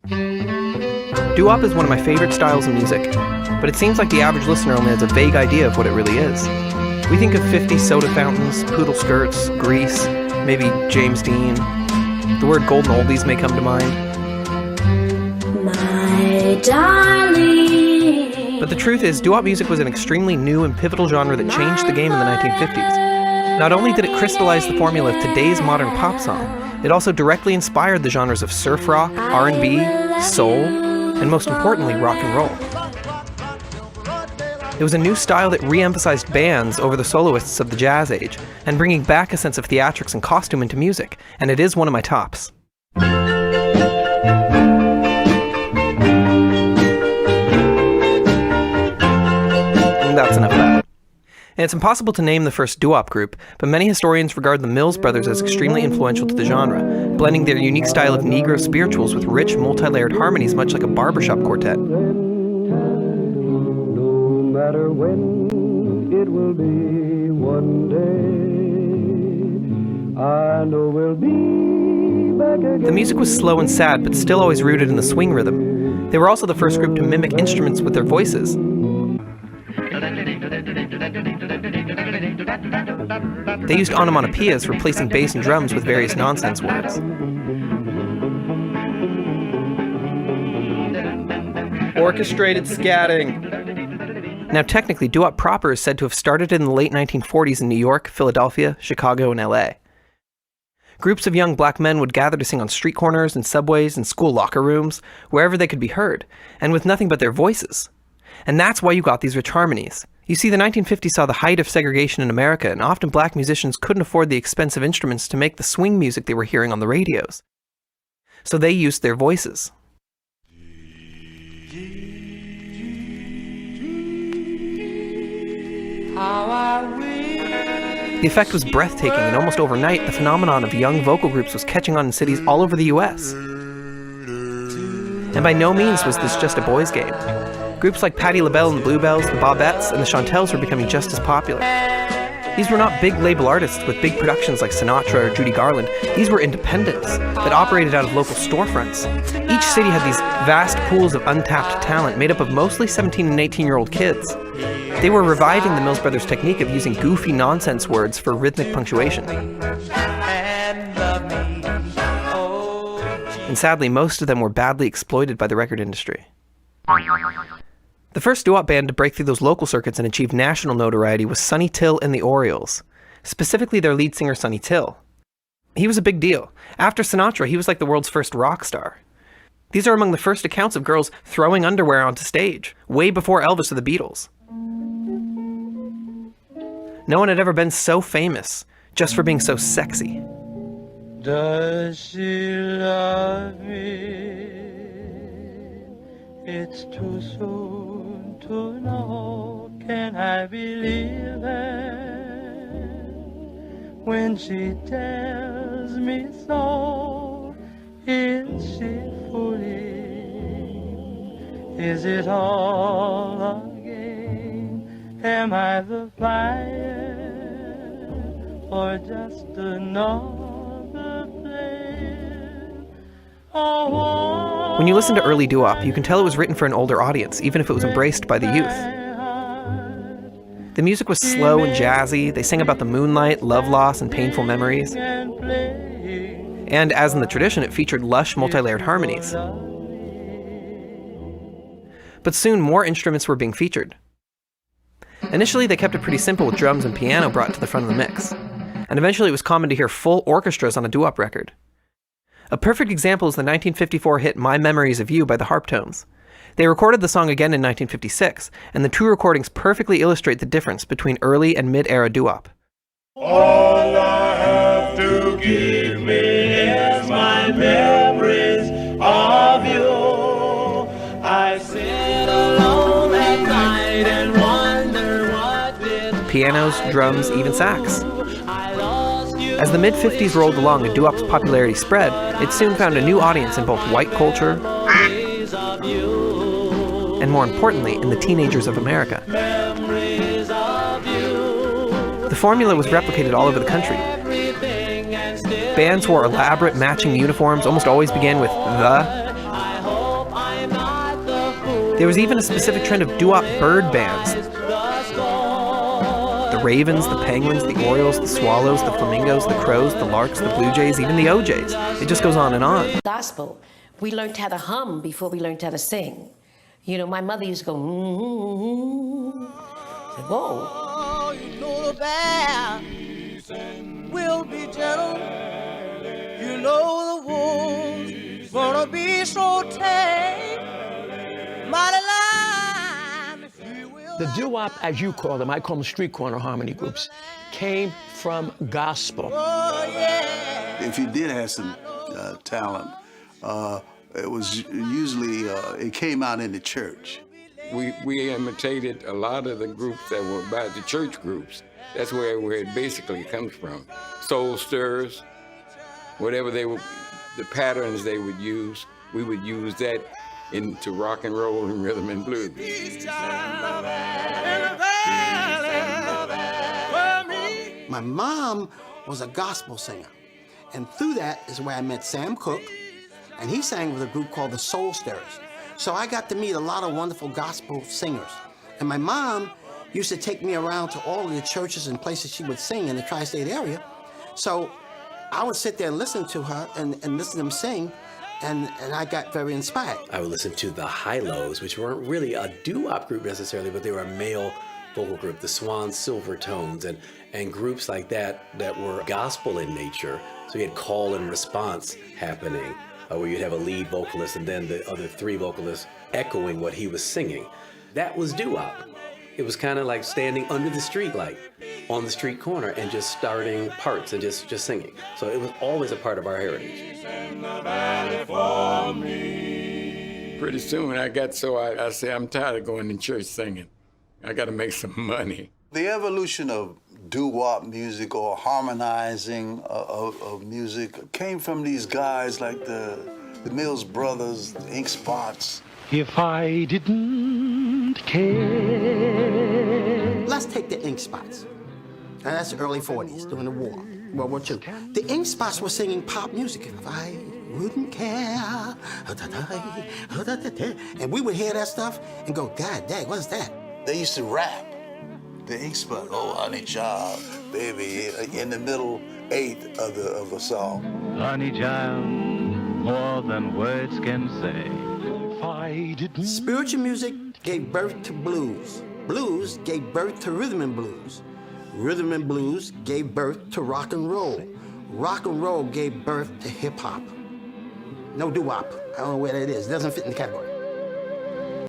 Doo-wop is one of my favorite styles of music, but it seems like the average listener only has a vague idea of what it really is. We think of 50s soda fountains, poodle skirts, Grease, maybe James Dean. The word golden oldies may come to mind. My darling. But the truth is, doo-wop music was an extremely new and pivotal genre that changed the game in the 1950s. Not only did it crystallize the formula of today's modern pop song, it also directly inspired the genres of surf rock, R&B, soul, and most importantly, rock and roll. It was a new style that re-emphasized bands over the soloists of the jazz age, and bringing back a sense of theatrics and costume into music, and it is one of my tops. And that's enough of that. And it's impossible to name the first doo-wop group, but many historians regard the Mills Brothers as extremely influential to the genre, blending their unique style of Negro spirituals with rich, multi-layered harmonies much like a barbershop quartet. No matter when it will be, one day I know we'll be back again. The music was slow and sad, but still always rooted in the swing rhythm. They were also the first group to mimic instruments with their voices. They used onomatopoeias, replacing bass and drums with various nonsense words. Orchestrated scatting. Now technically, doo-wop proper is said to have started in the late 1940s in New York, Philadelphia, Chicago, and LA. Groups of young black men would gather to sing on street corners and subways and school locker rooms, wherever they could be heard, and with nothing but their voices. And that's why you got these rich harmonies. You see, the 1950s saw the height of segregation in America, and often black musicians couldn't afford the expensive instruments to make the swing music they were hearing on the radios. So they used their voices. The effect was breathtaking, and almost overnight, the phenomenon of young vocal groups was catching on in cities all over the US. And by no means was this just a boys' game. Groups like Patti LaBelle and the Bluebells, the Bobettes, and the Chantels were becoming just as popular. These were not big label artists with big productions like Sinatra or Judy Garland. These were independents that operated out of local storefronts. Each city had these vast pools of untapped talent made up of mostly 17 and 18-year-old kids. They were reviving the Mills Brothers' technique of using goofy nonsense words for rhythmic punctuation. And sadly, most of them were badly exploited by the record industry. The first doo-wop band to break through those local circuits and achieve national notoriety was Sonny Till and the Orioles, specifically their lead singer Sonny Till. He was a big deal. After Sinatra, he was like the world's first rock star. These are among the first accounts of girls throwing underwear onto stage, way before Elvis or the Beatles. No one had ever been so famous, just for being so sexy. Does she love me? It's too soon to know. Can I believe it when she tells me so? Is she fooling? Is it all a game? Am I the fire or just another flame? Oh, when you listen to early doo-wop, you can tell it was written for an older audience, even if it was embraced by the youth. The music was slow and jazzy. They sang about the moonlight, love loss, and painful memories. And as in the tradition, it featured lush, multi-layered harmonies. But soon, more instruments were being featured. Initially, they kept it pretty simple with drums and piano brought to the front of the mix. And eventually, it was common to hear full orchestras on a doo-wop record. A perfect example is the 1954 hit My Memories of You by the Harptones. They recorded the song again in 1956, and the two recordings perfectly illustrate the difference between early and mid-era doo-wop. All I have to give me is my memories of you. I sit alone at night and wonder what did Pianos, drums, even sax. As the mid-50s rolled along and doo-wop's popularity spread, it soon found a new audience in both white culture and, more importantly, in the teenagers of America. The formula was replicated all over the country. Bands wore elaborate matching uniforms, almost always began with "the," There was even a specific trend of doo-wop bird bands. The ravens, the penguins, the orioles, the swallows, the flamingos, the crows, the larks, the blue jays, even the OJs. It just goes on and on. Gospel, we learned how to hum before we learned how to sing. You know, my mother used to go, Said, whoa. Oh, you know the bear will be gentle. You know the wolves gonna be so tame. Mighty line, if you will. The doo-wop, as you call them, I call them street corner harmony groups, came from gospel. Oh, yeah. If you did have some talent, it was usually, it came out in the church. We imitated a lot of the groups that were by the church groups. That's where it basically comes from. Soul stirrers, whatever they were, the patterns they would use, we would use that into rock and roll and rhythm and blues. My mom was a gospel singer, and through that is where I met Sam Cooke, and he sang with a group called the Soul Stirrers. So I got to meet a lot of wonderful gospel singers. And my mom used to take me around to all of the churches and places she would sing in the tri-state area. So I would sit there and listen to her and listen to them sing, and I got very inspired. I would listen to the High-Lows, which weren't really a doo-wop group necessarily, but they were a male vocal group, the Swan Silvertones, and groups like that were gospel in nature. So you had call and response happening, where you'd have a lead vocalist and then the other three vocalists echoing what he was singing. That was doo-wop. It was kind of like standing under the street light on the street corner and just starting parts and just singing. So it was always a part of our heritage. Pretty soon I said, I'm tired of going to church singing. I got to make some money. The evolution of doo-wop music or harmonizing of music came from these guys like the Mills Brothers, the Ink Spots. If I didn't care. Let's take the Ink Spots. Now that's the early 40s, during the war, World War II. The Ink Spots were singing pop music. If I wouldn't care. And we would hear that stuff and go, God dang, what's that? They used to rap. The Ink Spot, oh, honey child, baby, in the middle eighth of the song. Honey child, more than words can say. If I didn't. Spiritual music gave birth to blues. Blues gave birth to rhythm and blues. Rhythm and blues gave birth to rock and roll. Rock and roll gave birth to hip-hop. No doo-wop. I don't know where that is. It doesn't fit in the category.